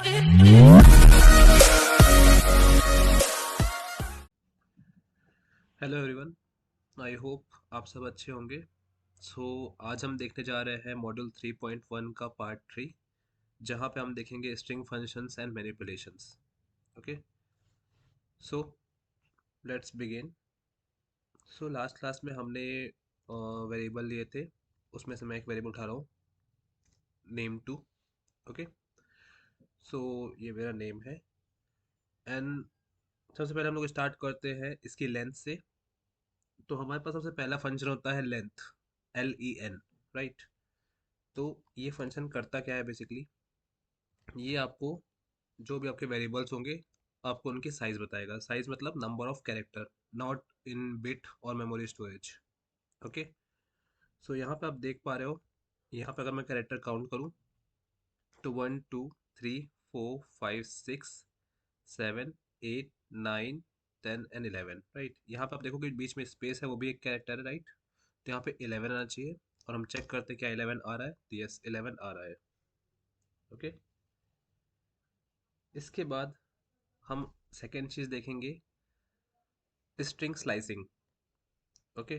Hello everyone, I hope आप सब अच्छे होंगे। आज हम देखने जा रहे हैं मॉड्यूल 3.1 का पार्ट 3, जहाँ पे हम देखेंगे string functions and manipulations. Okay, so let's begin. Last class में हमने वेरिएबल लिए थे, उसमें से मैं एक वेरिएबल उठा रहा हूँ, नेम टू। ओके, ये मेरा नेम है एंड सबसे पहले हम लोग स्टार्ट करते हैं इसकी लेंथ से। तो हमारे पास सबसे पहला फंक्शन होता है लेंथ, LEN, राइट। तो ये फंक्शन करता क्या है बेसिकली, ये आपको जो भी आपके वेरिएबल्स होंगे आपको उनकी साइज बताएगा। साइज मतलब number of character, not in bit और मेमोरी स्टोरेज। ओके, यहाँ पे आप देख पा रहे हो, यहाँ पे अगर मैं कैरेक्टर काउंट करूँ तो 1 2 3 4 5 6 7 8 9 10 एंड 11, राइट। यहाँ पे आप देखो कि बीच में स्पेस है, वो भी एक कैरेक्टर है, राइट। तो यहाँ पे 11 आना चाहिए और हम चेक करते हैं क्या 11 आ रहा है, तो यस 11 आ रहा है। ओके, इसके बाद हम सेकेंड चीज देखेंगे, स्ट्रिंग स्लाइसिंग। ओके,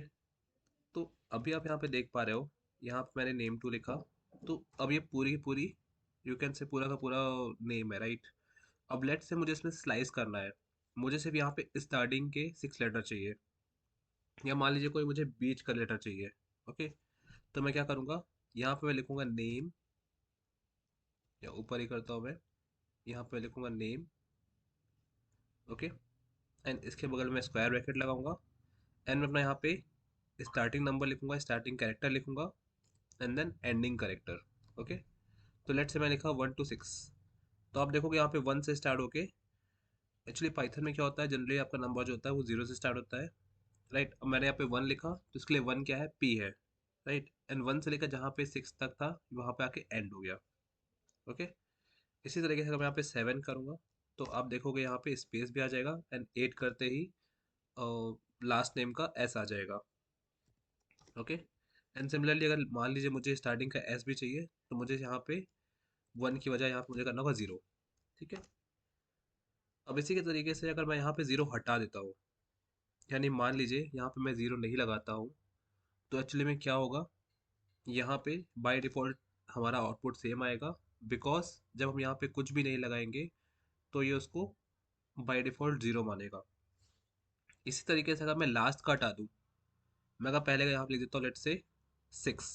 तो अभी आप यहाँ पे देख पा रहे हो, यहाँ पे मैंने नेम टू लिखा, तो अब ये पूरी की पूरी, यू कैन से पूरा का पूरा नेम है, राइट। अब लेट से मुझे इसमें स्लाइस करना है, मुझे सिर्फ यहाँ पे स्टार्टिंग के 6 लेटर चाहिए, या मान लीजिए कोई मुझे बीच का लेटर चाहिए। ओके, तो मैं क्या करूँगा, यहाँ पे मैं लिखूंगा नेम, या ऊपर ही करता हूँ मैं, यहाँ पे लिखूंगा नेम। ओके, एंड इसके बगल में स्क्वायर ब्रैकेट लगाऊंगा एंड मैं अपना यहाँ पे स्टार्टिंग नंबर लिखूंगा, स्टार्टिंग कैरेक्टर लिखूंगा and then ending character. Okay, तो लेट से मैं लिखा 1 to 6। तो आप देखोगे यहाँ पे 1 से स्टार्ट होके, एक्चुअली पाइथन में क्या होता है, जनरली आपका नंबर जो होता है वो 0 से स्टार्ट होता है, राइट। अब मैंने यहाँ पे 1 लिखा तो इसके लिए 1 क्या है, P है, राइट। एंड 1 से लेकर जहाँ पे 6 तक था वहाँ पे आके एंड हो गया। ओके, इसी तरीके से अगर मैं यहाँ पे 7 करूँगा तो आप देखोगे यहाँ पे स्पेस भी आ जाएगा एंड 8 करते ही लास्ट नेम का S आ जाएगा। ओके, एंड सिमिलरली अगर मान लीजिए मुझे स्टार्टिंग का S भी चाहिए, तो मुझे यहाँ पे 1 की वजह यहाँ पे मुझे करना होगा 0। ठीक है, अब इसी के तरीके से अगर मैं यहाँ पे 0 हटा देता हूँ, यानी मान लीजिए यहाँ पे मैं 0 नहीं लगाता हूँ, तो एक्चुअली में क्या होगा, यहाँ पे बाय डिफ़ॉल्ट हमारा आउटपुट सेम आएगा, बिकॉज जब हम यहाँ पे कुछ भी नहीं लगाएंगे तो ये उसको बाय डिफ़ॉल्ट 0 मानेगा। इसी तरीके से अगर मैं लास्ट का हटा दूँ, मैं अगर पहले का यहाँ पे लिख देता हूँ लेट से 6,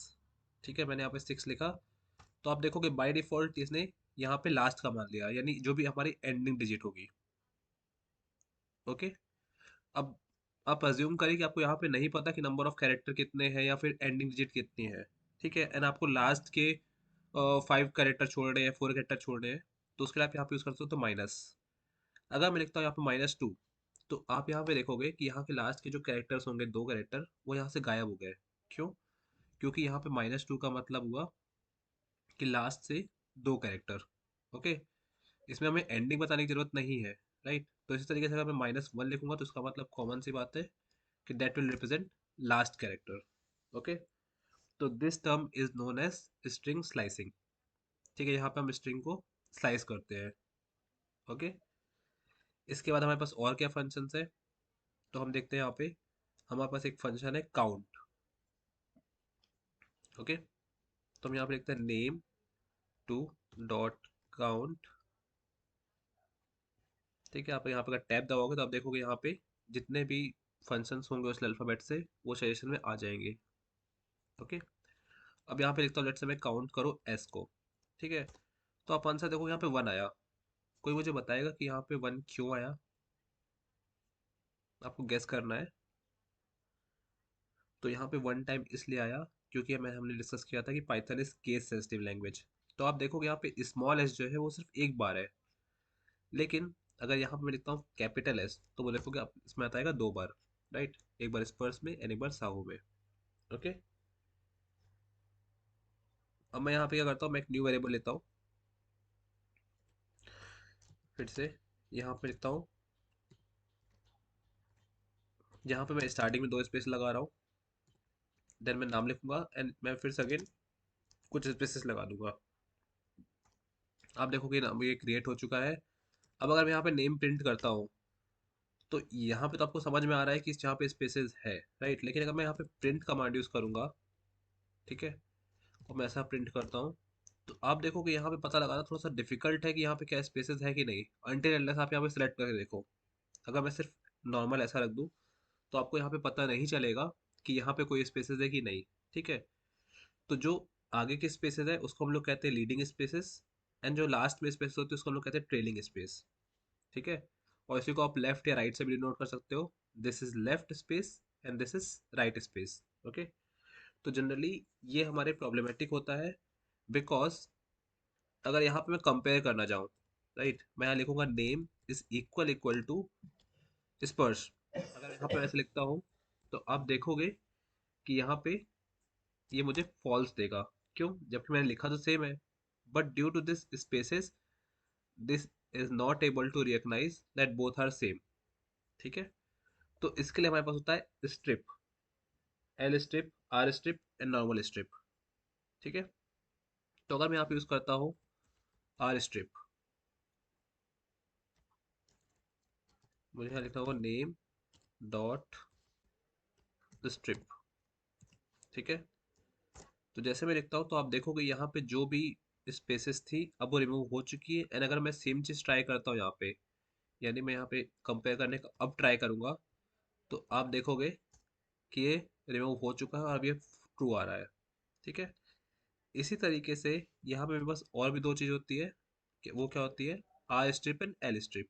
ठीक है, मैंने यहाँ पे 6 लिखा, तो आप देखोगे बाय डिफ़ॉल्ट इसने यहाँ पे लास्ट का मान लिया, यानी जो भी हमारी एंडिंग डिजिट होगी। ओके, अब आप अज्यूम करिए कि आपको यहाँ पे नहीं पता कि नंबर ऑफ कैरेक्टर कितने हैं या फिर एंडिंग डिजिट कितनी है, ठीक है, एंड आपको लास्ट के 5 कैरेक्टर छोड़ने हैं, 4 कैरेक्टर छोड़ने हैं, तो उसके लिए आप यहाँ पे यूज़ करते हो तो माइनस। अगर मैं लिखता हूँ यहाँ पे -2, तो आप यहाँ पे देखोगे कि यहाँ के लास्ट के जो कैरेक्टर्स होंगे, 2 कैरेक्टर, वो यहाँ से गायब हो गए। क्यों? क्योंकि यहाँ पे -2 का मतलब हुआ कि लास्ट से 2 कैरेक्टर। ओके, इसमें हमें एंडिंग बताने की जरूरत नहीं है, राइट। तो इसी तरीके से अगर मैं -1 लिखूंगा तो इसका मतलब कॉमन सी बात है कि that will represent last character. Okay, तो this term is known as string slicing. ठीक है, यहाँ पे हम स्ट्रिंग को स्लाइस करते हैं। ओके, इसके बाद हमारे पास और क्या फंक्शंस है, तो हम देखते हैं यहाँ पे हमारे पास एक फंक्शन है काउंट। ओके, तो हम यहाँ पे लिखते हैं नेम टू डॉट काउंट। ठीक है, आप यहाँ पे अगर टैब दबाओगे तो आप देखोगे यहाँ पे जितने भी फंक्शंस होंगे उस अल्फाबेट से वो सजेशन में आ जाएंगे। ओके, अब यहाँ पे लिखता हूँ लेट्स से मैं काउंट करो एस को। ठीक है, तो आप आंसर देखो यहाँ पे 1 आया। कोई मुझे बताएगा कि यहाँ पे 1 क्यों आया, आपको गेस करना है। तो यहाँ पे 1 टाइम इसलिए आया क्योंकि हमने डिस्कस किया था कि Python is case sensitive language. तो आप देखोगे यहाँ पे स्मॉल एस जो है वो सिर्फ एक बार है, लेकिन अगर यहाँ पे मैं लिखता हूँ कैपिटल एस तो वो देखोगे आप इसमें आता है 2 बार, राइट। एक बार स्पर्स में एंड एक बार साहू में। ओके, अब मैं यहाँ पे क्या करता हूँ, मैं एक न्यू वेरिएबल लेता हूँ, फिर से यहाँ पे लिखता हूँ, यहाँ पे मैं स्टार्टिंग में 2 स्पेस लगा रहा हूँ, देन मैं नाम लिखूंगा एंड मैं फिर से अगेन कुछ स्पेसेस लगा दूंगा। आप देखोगे ना ये क्रिएट हो चुका है। अब अगर मैं यहाँ पे नेम प्रिंट करता हूँ तो यहाँ पे तो आपको समझ में आ रहा है कि यहाँ पे स्पेसेस है, राइट। लेकिन अगर मैं यहाँ पे प्रिंट कमांड यूज़ करूँगा, ठीक है, और मैं ऐसा प्रिंट करता हूँ, तो आप देखोगे यहाँ पे पता लगाना थोड़ा सा डिफिकल्ट है कि यहाँ पे क्या स्पेसेस है कि नहीं, अनटिल अनलेस आप यहाँ पे सिलेक्ट करके देखो। अगर मैं सिर्फ नॉर्मल ऐसा रख दूँ तो आपको यहाँ पे पता नहीं चलेगा कि यहाँ पे कोई स्पेसेस है कि नहीं, ठीक है। तो जो आगे के स्पेसेस है उसको हम लोग कहते हैं लीडिंग स्पेसेस, एंड जो लास्ट में स्पेस होती है उसको हम लोग कहते हैं ट्रेलिंग स्पेस, ठीक है। और इसी को आप लेफ्ट या राइट से भी डिनोट कर सकते हो, this is left space and this is right space, okay. तो जनरली ये हमारे प्रॉब्लमेटिक होता है, बिकॉज अगर यहाँ पे मैं कंपेयर करना चाहूँ, राइट, मैं यहाँ लिखूंगा name is equal equal to Sparsh. अगर यहाँ पे ऐसे लिखता हूँ तो आप देखोगे कि यहाँ पे ये मुझे फॉल्स देगा। क्यों? जबकि मैंने लिखा तो सेम है, but due to this spaces this is not able to recognise that both are same, ठीक है। तो इसके लिए हमारे पास होता है strip, L strip, R strip and normal strip, ठीक है। तो अगर मैं यहाँ पे यूज करता हूँ आर स्ट्रिप, मुझे यहाँ लिखना होगा नेम डॉट स्ट्रिप, ठीक है। तो जैसे मैं लिखता हूँ तो आप देखोगे यहाँ पे जो भी स्पेसेस थी अब वो रिमूव हो चुकी है। एंड अगर मैं सेम चीज ट्राई करता हूँ यहाँ पे, यानी मैं यहाँ पे कंपेयर करने का अब ट्राई करूंगा, तो आप देखोगे कि ये रिमूव हो चुका है और अब ये ट्रू आ रहा है, ठीक है। इसी तरीके से यहाँ पे मेरे पास और भी दो चीज़ होती है, कि वो क्या होती है, R strip and L strip,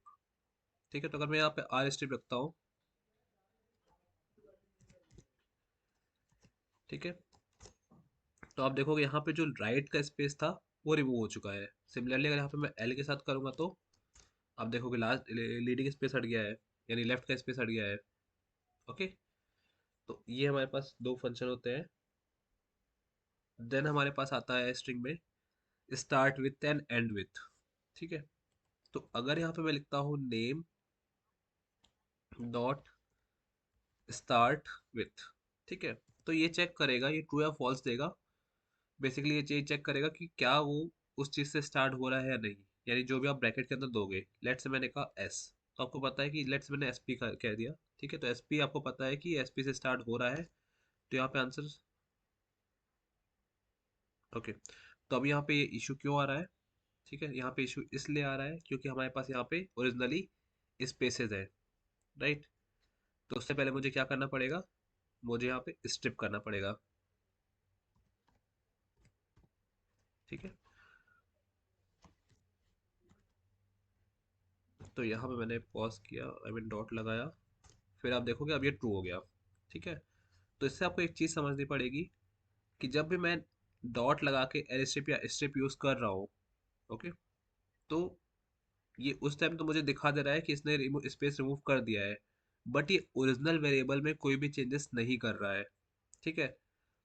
ठीक है। तो अगर मैं यहाँ पे आर स्ट्रिप रखता हूँ, ठीक है, तो आप देखोगे यहाँ पे जो राइट का स्पेस था वो रिमूव हो चुका है। सिमिलरली अगर यहाँ पे मैं एल के साथ करूँगा तो आप देखोगे लास्ट लीडिंग स्पेस हट गया है, यानी लेफ्ट का स्पेस हट गया है, ओके। तो ये हमारे पास दो फंक्शन होते हैं। देन हमारे पास आता है स्ट्रिंग में start with and and with, ठीक है। तो अगर यहाँ पे मैं लिखता हूँ नेम डॉट स्टार्ट विथ, ठीक है, तो ये चेक करेगा, ये ट्रू या फॉल्स देगा। बेसिकली ये चीज चेक करेगा कि क्या वो उस चीज से स्टार्ट हो रहा है या नहीं, यानी जो भी आप ब्रैकेट के अंदर दोगे। लेट्स से मैंने कहा एस, तो आपको पता है कि लेट्स मैंने एस पी का कह दिया, ठीक है, तो एस पी आपको पता है कि एस पी से स्टार्ट हो रहा है, तो यहाँ पे आंसर, ओके। तो अब यहाँ पे ये इशू क्यों आ रहा है, ठीक है, यहाँ पे इशू इसलिए आ रहा है क्योंकि हमारे पास यहाँ पे ओरिजिनली स्पेसेस है, राइट। तो उससे पहले मुझे क्या करना पड़ेगा, मुझे यहाँ पे स्ट्रिप करना पड़ेगा, ठीक है। तो यहाँ पे मैंने पॉज किया, आई मीन डॉट लगाया, फिर आप देखोगे अब ये ट्रू हो गया, ठीक है। तो इससे आपको एक चीज़ समझनी पड़ेगी कि जब भी मैं डॉट लगा के एल स्ट्रिप या स्ट्रिप यूज़ कर रहा हूँ, ओके, तो ये उस टाइम तो मुझे दिखा दे रहा है कि इसने स्पेस रिमूव कर दिया है, बट ये ओरिजिनल वेरिएबल में कोई भी चेंजेस नहीं कर रहा है, ठीक है।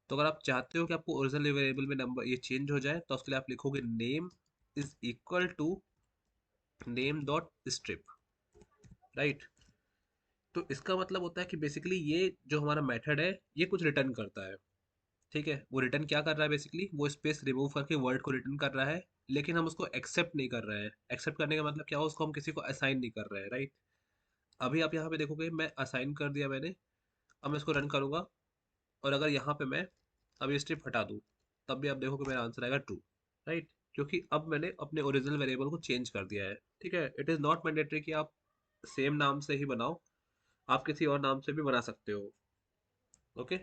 तो अगर आप चाहते हो कि आपको ओरिजिनल वेरिएबल में नंबर ये चेंज हो जाए, तो उसके लिए आप लिखोगे name is equal to name dot strip, right. तो इसका मतलब होता है कि बेसिकली ये जो हमारा मेथड है ये कुछ रिटर्न करता है, ठीक है। वो रिटर्न क्या कर रहा है, बेसिकली वो स्पेस रिमूव करके वर्ड को रिटर्न कर रहा है, लेकिन हम उसको एक्सेप्ट नहीं कर रहे हैं। एक्सेप्ट करने का मतलब क्या हो, उसको हम किसी को असाइन नहीं कर रहे हैं, राइट। अभी आप यहाँ पे देखोगे मैं असाइन कर दिया मैंने, अब मैं इसको रन करूंगा, और अगर यहाँ पे मैं अब ये स्ट्रिप हटा दूँ, तब भी आप देखोगे मेरा आंसर आएगा ट्रू, राइट। क्योंकि अब मैंने अपने ओरिजिनल वेरिएबल को चेंज कर दिया है, ठीक है। इट इज़ नॉट मैंडेटरी कि आप सेम नाम से ही बनाओ, आप किसी और नाम से भी बना सकते हो, ओके।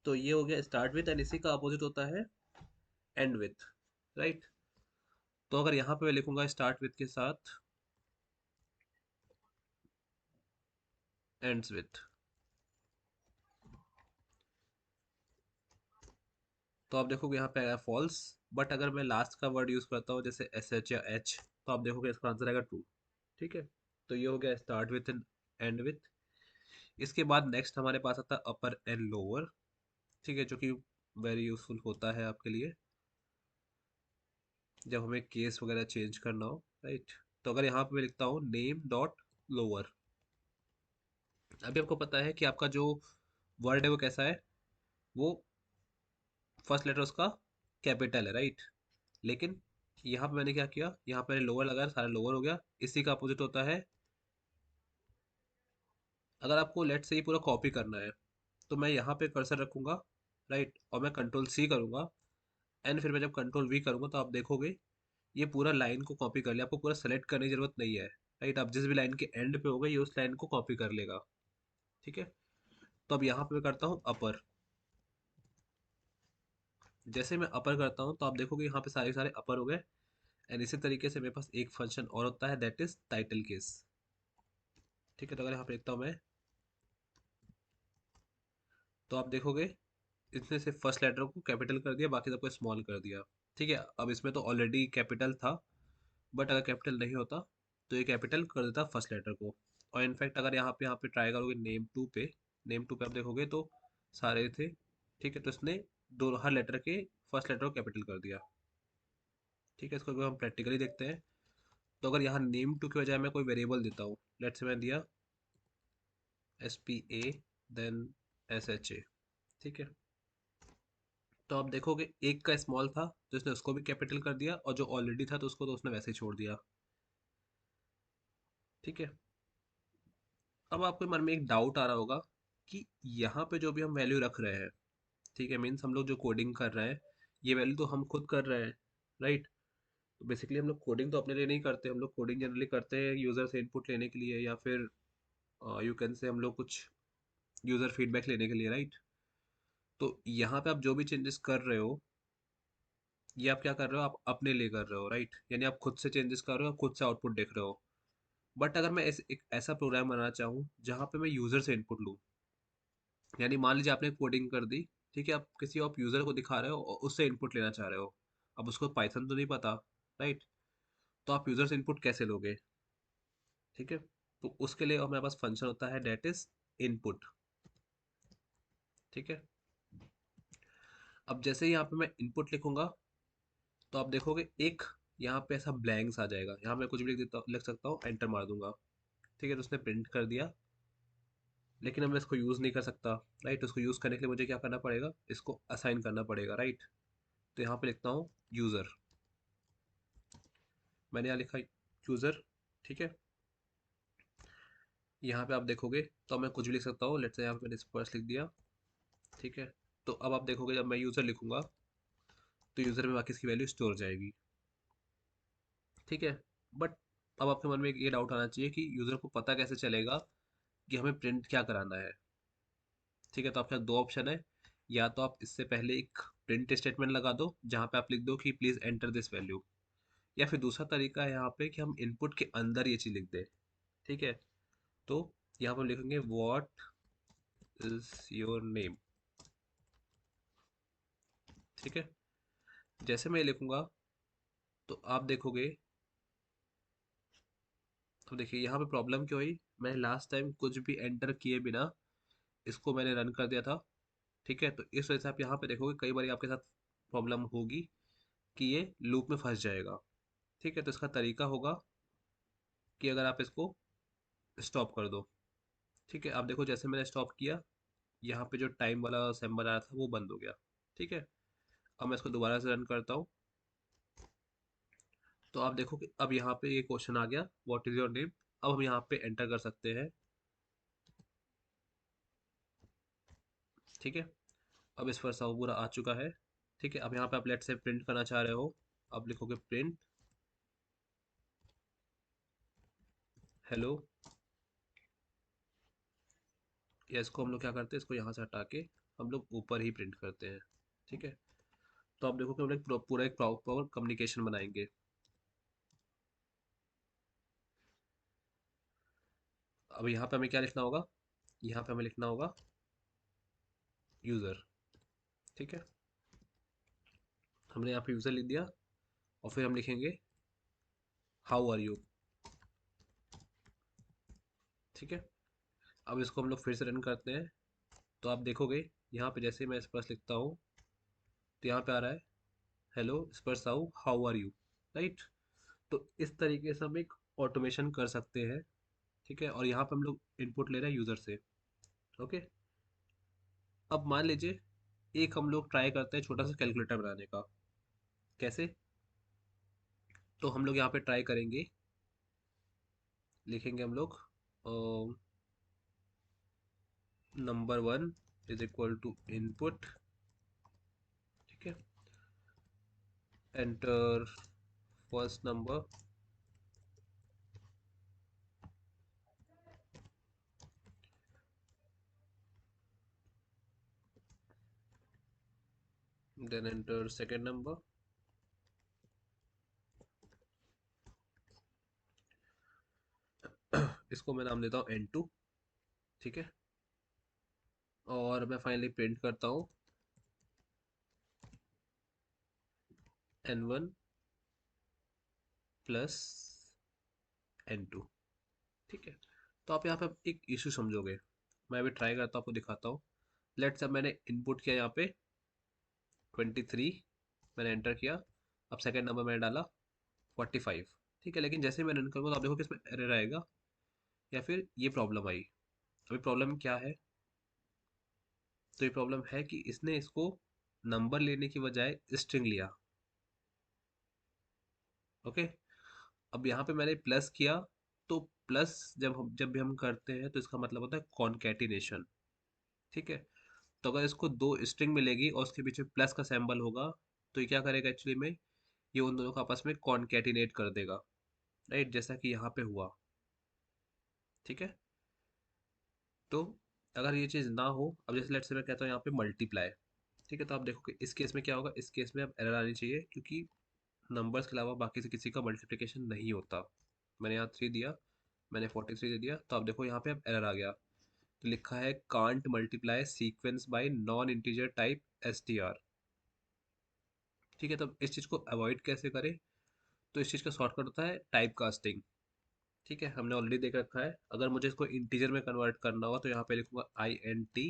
तो ये हो गया स्टार्ट विथ, एंड इसी का अपोजिट होता है एंड विथ, राइट। तो अगर यहाँ पे मैं लिखूंगा स्टार्ट विथ के साथ एंड्स विथ, तो आप देखोगे यहाँ पे आएगा फॉल्स। बट अगर मैं लास्ट का वर्ड यूज करता हूँ जैसे एस एच या एच, तो आप देखोगे इसका आंसर आएगा ट्रू, ठीक है। तो ये हो गया start with and and with. इसके बाद नेक्स्ट हमारे पास आता है अपर एंड लोअर, ठीक है, जो कि वेरी यूजफुल होता है आपके लिए जब हमें केस वगैरह चेंज करना हो, राइट। तो अगर यहाँ पे मैं लिखता हूँ नेम डॉट लोअर, अभी आपको पता है कि आपका जो वर्ड है वो कैसा है, वो फर्स्ट लेटर उसका कैपिटल है, राइट। लेकिन यहाँ पे मैंने क्या किया, यहाँ पे लोअर लगाया, सारा लोअर हो गया। इसी का अपोजिट होता है, अगर आपको लेट से ही पूरा कॉपी करना है तो मैं यहाँ पे कर्सर रखूंगा, राइट, और मैं कंट्रोल सी करूंगा। एंड फिर मैं जब कंट्रोल वी करूंगा तो आप देखोगे ये पूरा लाइन को कॉपी कर लिया, आपको पूरा सेलेक्ट करने की जरूरत नहीं है, राइट। आप जिस भी लाइन के एंड पे होगा ये उस लाइन को कॉपी कर लेगा, ठीक है। तो अब यहाँ पे मैं करता हूँ अपर। जैसे मैं अपर करता हूँ तो आप देखोगे यहाँ पे सारे सारे अपर हो गए। एंड इसी तरीके से मेरे पास एक फंक्शन और होता है, दैट इज टाइटल केस, ठीक है। तो अगर यहाँ पे लिखता हूँ मैं, तो आप देखोगे इसने सिर्फ फर्स्ट लेटर को कैपिटल कर दिया, बाकी सबको स्मॉल कर दिया, ठीक है। अब इसमें तो ऑलरेडी कैपिटल था, बट अगर कैपिटल नहीं होता तो ये कैपिटल कर देता फर्स्ट लेटर को। और इनफैक्ट अगर यहाँ पे ट्राई करोगे नेम टू पे आप देखोगे तो सारे थे, ठीक है। तो इसने दो हर लेटर के फर्स्ट लेटर को कैपिटल कर दिया, ठीक है। इसको अगर हम प्रैक्टिकली देखते हैं तो अगर यहाँ नेम टू की बजाय मैं कोई वेरिएबल देता हूँ, लेट्स से मैं दिया SPA देन SHA, ठीक है। तो आप देखोगे एक का स्मॉल था तो इसने उसको भी कैपिटल कर दिया, और जो ऑलरेडी था तो उसको तो उसने वैसे ही छोड़ दिया, ठीक है। अब आपके मन में एक डाउट आ रहा होगा कि यहाँ पे जो भी हम वैल्यू रख रहे हैं, ठीक है, मीन्स हम लोग जो कोडिंग कर रहे हैं ये वैल्यू तो हम खुद कर रहे हैं, राइट। तो बेसिकली हम लोग कोडिंग तो अपने लिए नहीं करते, हम लोग कोडिंग जनरली करते हैं यूज़र से इनपुट लेने के लिए, या फिर यू कैन से हम लोग कुछ यूज़र फीडबैक लेने के लिए, राइट। तो यहाँ पे आप जो भी चेंजेस कर रहे हो ये आप क्या कर रहे हो, आप अपने लिए कर रहे हो, राइट। यानी आप खुद से चेंजेस कर रहे हो, खुद से आउटपुट देख रहे हो। बट अगर मैं एक ऐसा प्रोग्राम बनाना चाहूँ जहाँ पे मैं यूज़र से इनपुट लूँ, यानी मान लीजिए आपने कोडिंग कर दी, ठीक है, आप किसी और यूज़र को दिखा रहे हो और उससे इनपुट लेना चाह रहे हो। अब उसको पाइथन तो नहीं पता, राइट। तो आप यूज़र से इनपुट कैसे लोगे, ठीक है। तो उसके लिए हमारे पास फंक्शन होता है डेट इज इनपुट, ठीक है। अब जैसे ही यहाँ पे मैं इनपुट लिखूंगा तो आप देखोगे एक यहाँ पे ऐसा ब्लैंक्स आ जाएगा, यहाँ मैं कुछ भी लिख सकता हूँ, एंटर मार दूंगा, ठीक है। तो उसने प्रिंट कर दिया, लेकिन अब मैं इसको यूज़ नहीं कर सकता, राइट। उसको यूज़ करने के लिए मुझे क्या करना पड़ेगा, इसको असाइन करना पड़ेगा, राइट। तो यहाँ पे लिखता हूँ यूज़र, मैंने यहाँ लिखा यूज़र, ठीक है। यहाँ पे आप देखोगे तो मैं कुछ भी लिख सकता हूँ, लेट्स से यहाँ पे मैंने स्पर्श लिख दिया, ठीक है। तो अब आप देखोगे जब मैं यूज़र लिखूंगा तो यूज़र में बाकी इसकी वैल्यू स्टोर हो जाएगी, ठीक है। बट अब आपके मन में एक ये डाउट आना चाहिए कि यूज़र को पता कैसे चलेगा कि हमें प्रिंट क्या कराना है, ठीक है। तो आपके पास दो ऑप्शन है, या तो आप इससे पहले एक प्रिंट स्टेटमेंट लगा दो जहाँ पे आप लिख दो कि प्लीज़ एंटर दिस वैल्यू, या फिर दूसरा तरीका है यहाँ पे कि हम इनपुट के अंदर ये चीज़ लिख दें, ठीक है। तो यहाँ पर लिखेंगे व्हाट इज योर नेम, ठीक है। जैसे मैं ये लिखूंगा तो आप देखोगे, तो देखिए यहाँ पे प्रॉब्लम क्या हुई, मैं लास्ट टाइम कुछ भी एंटर किए बिना इसको मैंने रन कर दिया था, ठीक है। तो इस वजह से आप यहाँ पे देखोगे कई बार आपके साथ प्रॉब्लम होगी कि ये लूप में फंस जाएगा, ठीक है। तो इसका तरीका होगा कि अगर आप इसको स्टॉप कर दो, ठीक है। आप देखो जैसे मैंने स्टॉप किया, यहाँ पे जो टाइम वाला सिंबल आया था वो बंद हो गया, ठीक है। अब मैं इसको दोबारा से रन करता हूँ तो आप देखो कि अब यहाँ पे ये क्वेश्चन आ गया, व्हाट इज योर नेम। अब हम यहाँ पे एंटर कर सकते हैं, ठीक है। अब इस पर सब पूरा आ चुका है, ठीक है। अब यहाँ पे आप लेट से प्रिंट करना चाह रहे हो, आप लिखोगे प्रिंट हेलो, या इसको हम लोग क्या करते हैं, इसको यहाँ से हटा के हम लोग ऊपर ही प्रिंट करते हैं, ठीक है। तो आप देखो कि हम लोग पूरा एक प्रॉपर कम्युनिकेशन बनाएंगे। अब यहाँ पे हमें क्या लिखना होगा, यहाँ पे हमें लिखना होगा यूज़र, ठीक है। हमने यहाँ पे यूज़र लिख दिया, और फिर हम लिखेंगे हाउ आर यू, ठीक है। अब इसको हम लोग फिर से रन करते हैं तो आप देखोगे यहाँ पे जैसे मैं स्पर्श लिखता हूँ तो यहाँ पे आ रहा है हेलो स्पर्श साउ हाउ आर यू, राइट। तो इस तरीके से हम एक ऑटोमेशन कर सकते हैं, ठीक है। और यहाँ पे हम लोग इनपुट ले रहे हैं यूज़र से, ओके। अब मान लीजिए एक हम लोग ट्राई करते हैं छोटा सा कैलकुलेटर बनाने का, कैसे, तो हम लोग यहाँ पे ट्राई करेंगे, लिखेंगे हम लोग number one is equal to input, ठीक है, enter first number, then enter second number, इसको मैं नाम देता हूँ N2, ठीक है, और मैं फाइनली प्रिंट करता हूँ N1 प्लस N2, ठीक है। तो आप यहाँ पे एक इशू समझोगे, मैं अभी ट्राई करता हूँ, आपको दिखाता हूँ। लेट्स अब मैंने इनपुट किया यहाँ पे 23, मैंने एंटर किया, अब सेकेंड नंबर मैंने डाला 45, ठीक है, लेकिन जैसे ही मैं रन करूँगा तो आप देखो कि इसमें एरर आएगा या फिर ये प्रॉब्लम आई। अभी प्रॉब्लम क्या है? तो ये प्रॉब्लम है कि इसने इसको नंबर लेने की बजाय स्ट्रिंग लिया, ओके। अब यहाँ पे मैंने प्लस किया, तो प्लस जब भी हम करते हैं तो इसका मतलब होता है कॉन्कैटिनेशन, ठीक है। तो अगर इसको दो स्ट्रिंग मिलेगी और उसके पीछे प्लस का सिंबल होगा, तो ये क्या करेगा एक्चुअली में, ये उन दोनों को आपस में कॉन्कैटिनेट कर देगा, राइट, जैसा कि यहाँ पे हुआ, ठीक है। तो अगर ये चीज़ ना हो, अब जैसे लेट्स से मैं कहता हूँ यहाँ पे मल्टीप्लाई, ठीक है, तो आप देखो कि इस केस में क्या होगा, इस केस में अब एरर आनी चाहिए, क्योंकि नंबर्स के अलावा बाकी से किसी का मल्टीप्लिकेशन नहीं होता। मैंने यहाँ 3 दिया, मैंने 43 दे दिया, तो आप देखो यहाँ पे अब एरर आ गया, तो लिखा है can't multiply sequence bye non integer type str, ठीक है। तो इस चीज़ को अवॉइड कैसे करें? तो इस चीज़ का शॉर्टकट होता है टाइप कास्टिंग, ठीक है, हमने ऑलरेडी देख रखा है। अगर मुझे इसको इंटीजर में कन्वर्ट करना होगा तो यहाँ पे लिखूंगा INT,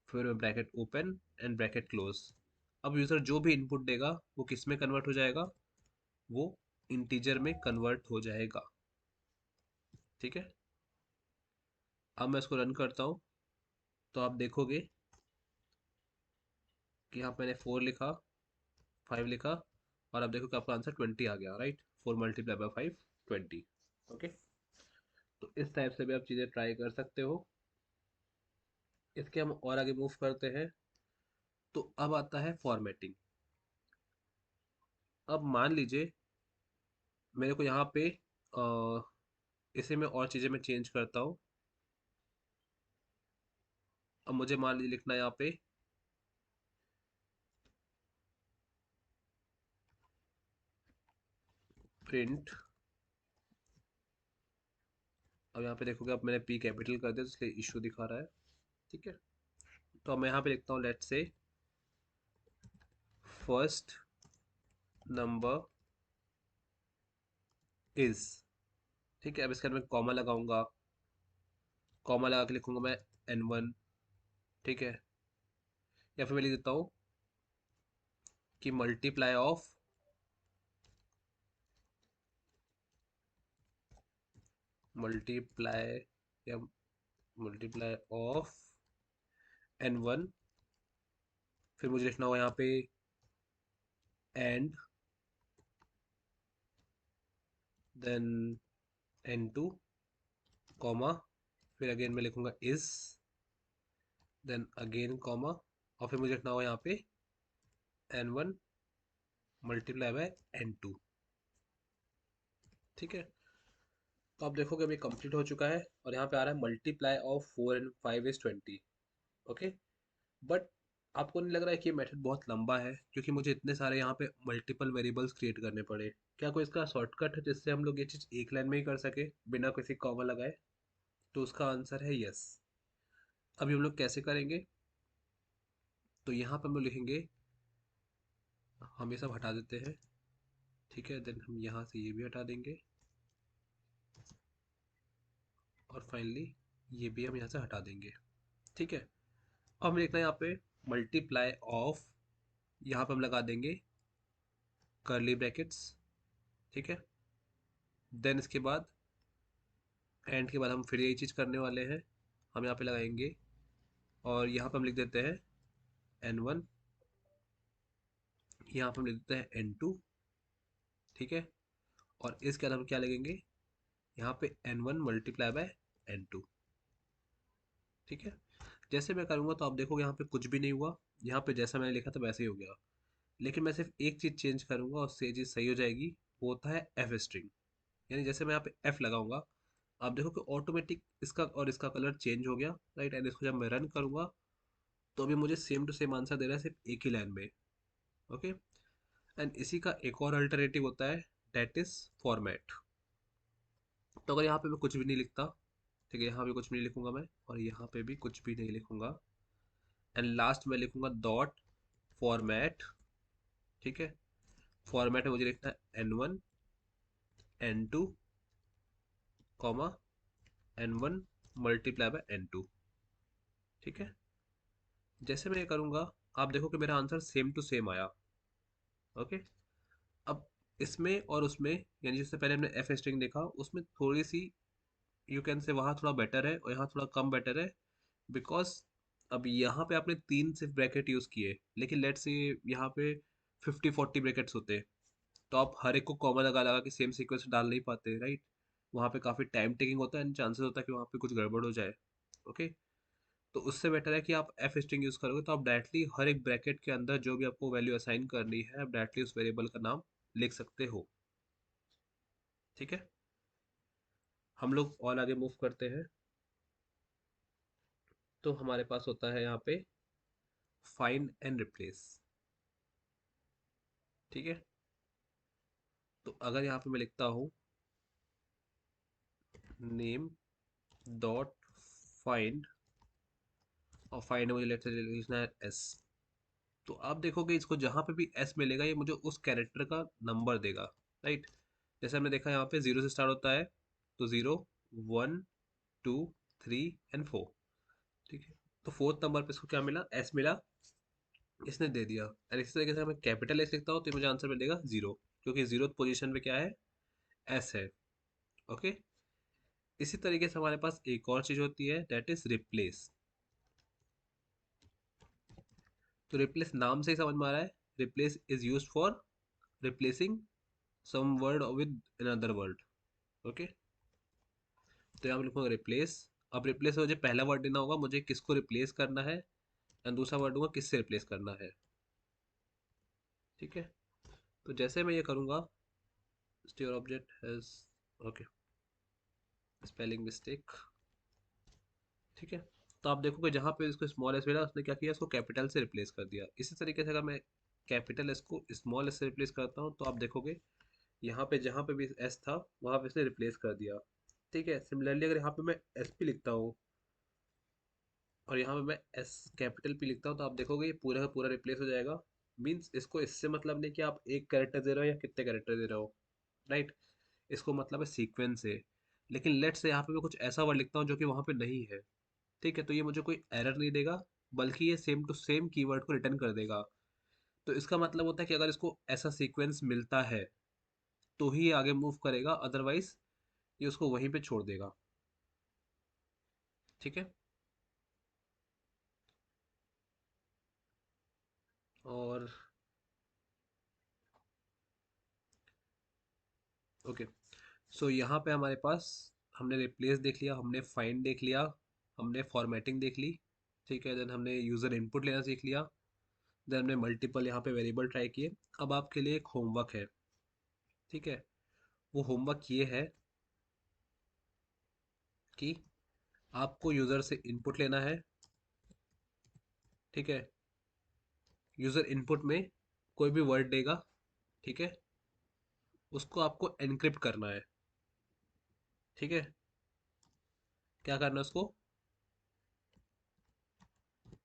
फिर मैं bracket open and bracket close. अब यूज़र जो भी इनपुट देगा वो किस में कन्वर्ट हो जाएगा, वो इंटीजर में कन्वर्ट हो जाएगा, ठीक है। अब मैं इसको रन करता हूँ, तो आप देखोगे कि यहाँ पे मैंने 4 लिखा, 5 लिखा, और अब देखो कि आपका आंसर 20 आ गया, राइट, 4 मल्टीप्लाई बाई 5, 20, ओके। तो इस टाइप से भी आप चीज़ें ट्राई कर सकते हो। इसके हम और आगे मूव करते हैं, तो अब आता है फॉर्मेटिंग। अब मान लीजिए मेरे को यहाँ पे इसे मैं और चीज़ें में चेंज करता हूँ। अब मुझे मान लीजिए लिखना है यहाँ पे प्रिंट, अब यहाँ पे देखोगे, अब मैंने पी कैपिटल कर दिया तो इसलिए इशू दिखा रहा है, ठीक है। तो अब मैं यहाँ पे लिखता हूँ let's say first number is, ठीक है। अब इसके अंदर मैं कॉमा लगाऊंगा, कॉमा लगा के लिखूंगा मैं N1, ठीक है, या फिर मैं लिख देता हूँ कि मल्टीप्लाई ऑफ, मल्टीप्लाई या मल्टीप्लाई ऑफ N1, फिर मुझे लिखना होगा यहाँ पे एंड, देन N2 कॉमा, फिर अगेन मैं लिखूंगा इज, देन अगेन कॉमा, और फिर मुझे लिखना होगा यहाँ पे N1 मल्टीप्लाई बाय N2, ठीक है। तो आप देखोगे अभी कंप्लीट हो चुका है, और यहाँ पे आ रहा है multiply of 4 and 5 is 20, okay. But आपको नहीं लग रहा है कि ये मेथड बहुत लंबा है, क्योंकि मुझे इतने सारे यहाँ पे मल्टीपल वेरिएबल्स क्रिएट करने पड़े? क्या कोई इसका शॉर्टकट है जिससे हम लोग ये चीज़ एक लाइन में ही कर सके बिना किसी कॉमा लगाए? तो उसका आंसर है यस। अभी हम लोग कैसे करेंगे? तो यहाँ पे हम लोग लिखेंगे, हम ये सब हटा देते हैं, ठीक है, देन हम यहाँ से ये भी हटा देंगे, और फाइनली ये भी हम यहाँ से हटा देंगे, ठीक है। अब हम लिखना है यहाँ पे मल्टीप्लाई ऑफ, यहाँ पे हम लगा देंगे कर्ली ब्रैकेट्स, ठीक है। देन इसके बाद एंड के बाद हम फिर यही चीज़ करने वाले हैं, हम यहाँ पे लगाएंगे, और यहाँ पे हम लिख देते हैं N1, यहाँ पे हम लिख देते हैं N2, ठीक है। और इसके बाद हम क्या लगेंगे, यहाँ पे n1 मल्टीप्लाई बाय n2। ठीक है, जैसे मैं करूँगा तो आप देखोगे यहाँ पे कुछ भी नहीं हुआ, यहाँ पे जैसा मैंने लिखा था वैसे ही हो गया। लेकिन मैं सिर्फ एक चीज़ चेंज करूँगा और से चीज़ सही हो जाएगी, वो होता है एफ स्ट्रिंग। यानी जैसे मैं यहाँ पे एफ लगाऊंगा, आप देखो कि ऑटोमेटिक इसका और इसका कलर चेंज हो गया, राइट। एंड इसको जब मैं रन करूंगा तो अभी मुझे सेम टू सेम आंसर दे रहा है, सिर्फ एक ही लाइन में। ओके। एंड इसी का एक और अल्टरनेटिव होता है, डेट इज फॉर्मेट। तो अगर यहाँ पे मैं कुछ भी नहीं लिखता, ठीक है, यहाँ पे कुछ भी नहीं लिखूंगा मैं, और यहाँ पे भी कुछ भी नहीं लिखूंगा, एंड लास्ट में लिखूंगा डॉट फॉर्मेट। ठीक है, फॉर्मेट में मुझे लिखना है n1 n2 comma n1 multiply by n2। ठीक है, जैसे मैं ये करूंगा आप देखो कि मेरा आंसर सेम टू सेम आया। ओके। अब इसमें और उसमें, यानी जिससे पहले हमने एफ स्ट्रिंग देखा, उसमें थोड़ी सी यू कैन से वहाँ थोड़ा बेटर है और यहाँ थोड़ा कम बेटर है, बिकॉज अब यहाँ पे आपने तीन सिर्फ ब्रैकेट यूज़ किए, लेकिन लेट से यहाँ पे 50-40 ब्रैकेट्स होते, तो आप हर एक को कॉमन लगा लगा के सेम सीक्वेंस डाल नहीं पाते, राइट। वहाँ पे काफ़ी टाइम टेकिंग होता है एंड चांसेस होता है कि वहाँ पे कुछ गड़बड़ हो जाए। ओके। तो उससे बेटर है कि आप एफ स्ट्रिंग यूज़ करोगे तो आप डायरेक्टली हर एक ब्रैकेट के अंदर जो भी आपको वैल्यू असाइन करनी है, आप डायरेक्टली उस वेरिएबल का नाम लिख सकते हो। ठीक है, हम लोग और आगे मूव करते हैं। तो हमारे पास होता है यहाँ पे फाइंड एंड रिप्लेस। ठीक है, तो अगर यहाँ पे मैं लिखता हूँ नेम डॉट फाइंड, और फाइंड मुझे लेट से लिखना है एस, तो आप देखोगे इसको जहाँ पे भी एस मिलेगा ये मुझे उस कैरेक्टर का नंबर देगा, राइट। जैसे हमने देखा यहाँ पे जीरो से स्टार्ट होता है, तो 0 1 2 3 एंड 4। ठीक है, तो फोर्थ नंबर पे इसको क्या मिला, एस मिला, इसने दे दिया। और इसी तरीके से मैं कैपिटल एस लिखता हूँ तो मुझे आंसर मिलेगा 0, क्योंकि जीरो पोजीशन पे क्या है, एस है। ओके। इसी तरीके से हमारे पास एक और चीज होती है, दैट इज रिप्लेस। तो रिप्लेस नाम से ही समझ में आ रहा है, replace is use for replacing some word with another word. Okay, तो यहाँ पे लिखूंगा रिप्लेस। अब रिप्लेस मुझे पहला वर्ड देना होगा, मुझे किसको रिप्लेस करना है, एंड दूसरा वर्ड दूंगा किससे रिप्लेस करना है। ठीक है, तो जैसे मैं ये करूंगा, your object has, okay, spelling mistake. ठीक है, तो आप देखोगे जहाँ पे इसको स्मॉल एस मिला उसने क्या किया, इसको कैपिटल से रिप्लेस कर दिया। इसी तरीके से अगर मैं कैपिटल एस को स्मॉल एस से रिप्लेस करता हूँ तो आप देखोगे यहाँ पे जहाँ पे भी एस था वहाँ पे इसने रिप्लेस कर दिया। ठीक है, सिमिलरली अगर यहाँ पे मैं एस पी लिखता हूँ और यहाँ पे मैं एस कैपिटल पी लिखता हूँ तो आप देखोगे ये पूरा का पूरा रिप्लेस हो जाएगा। मीन्स इसको इससे मतलब नहीं कि आप एक कैरेक्टर दे रहे हो या कितने कैरेक्टर दे रहे हो, राइट। इसको मतलब है सीक्वेंस से। लेकिन लेट से यहाँ पे मैं कुछ ऐसा वर्ड लिखता हूँ जो कि वहाँ पे नहीं है, ठीक है, तो ये मुझे कोई एरर नहीं देगा, बल्कि ये सेम टू सेम कीवर्ड को रिटर्न कर देगा। तो इसका मतलब होता है कि अगर इसको ऐसा सीक्वेंस मिलता है तो ही ये आगे मूव करेगा, अदरवाइज ये उसको वहीं पे छोड़ देगा। ठीक है, और ओके, सो यहाँ पे हमारे पास हमने रिप्लेस देख लिया, हमने फाइंड देख लिया, हमने फॉर्मेटिंग देख ली। ठीक है, देन हमने यूज़र इनपुट लेना सीख लिया, देन हमने मल्टीपल यहाँ पे वेरिएबल ट्राई किए। अब आपके लिए एक होमवर्क है। ठीक है, वो होमवर्क ये है कि आपको यूज़र से इनपुट लेना है। ठीक है, यूज़र इनपुट में कोई भी वर्ड देगा, ठीक है, उसको आपको एनक्रिप्ट करना है। ठीक है, क्या करना है उसको,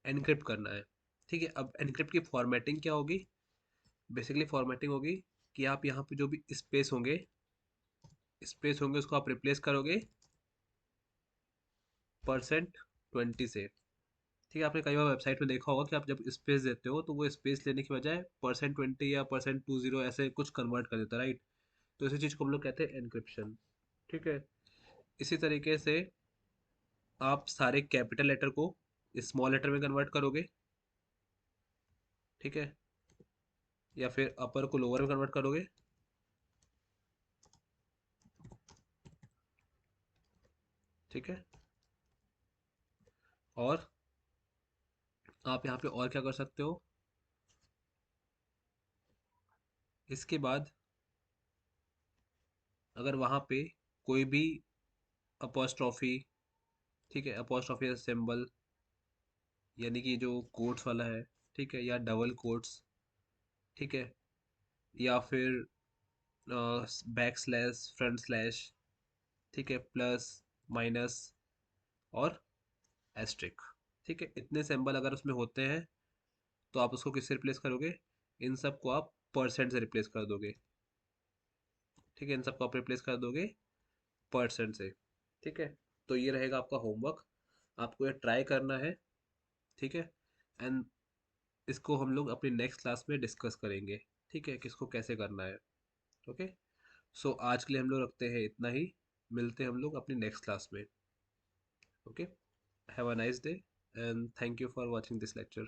एनक्रिप्ट करना है। ठीक है, अब एनक्रिप्ट की फॉर्मेटिंग क्या होगी, बेसिकली फॉर्मेटिंग होगी कि आप यहाँ पे जो भी स्पेस होंगे उसको आप रिप्लेस करोगे %20 से। ठीक है, आपने कई बार वेबसाइट में देखा होगा कि आप जब स्पेस देते हो तो वो स्पेस लेने की बजाय %20 या %20 ऐसे कुछ कन्वर्ट कर देता है, राइट। तो इसी चीज़ को हम लोग कहते हैं एनक्रिप्शन। ठीक है, इसी तरीके से आप सारे कैपिटल लेटर को स्मॉल लेटर में कन्वर्ट करोगे। ठीक है, या फिर अपर को लोअर में कन्वर्ट करोगे। ठीक है। और आप यहाँ पे और क्या कर सकते हो, इसके बाद अगर वहाँ पे कोई भी अपोस्ट्रॉफी, ठीक है, अपोस्ट्रॉफी सिंबल यानी कि जो कोट्स वाला है, ठीक है, या डबल कोट्स, ठीक है, या फिर बैक स्लैश, फ्रंट स्लैश, ठीक है, प्लस, माइनस और एस्ट्रिक, ठीक है, इतने सिंबल अगर उसमें होते हैं तो आप उसको किससे रिप्लेस करोगे, इन सब को आप परसेंट से रिप्लेस कर दोगे, ठीक है, इन सब को आप रिप्लेस कर दोगे परसेंट से, ठीक है। तो ये रहेगा आपका होमवर्क, आपको ये ट्राई करना है, ठीक है। एंड इसको हम लोग अपनी नेक्स्ट क्लास में डिस्कस करेंगे, ठीक है, किसको कैसे करना है। ओके, सो आज के लिए हम लोग रखते हैं इतना ही, मिलते हैं हम लोग अपनी नेक्स्ट क्लास में। Okay, have a nice day and thank you for watching this lecture.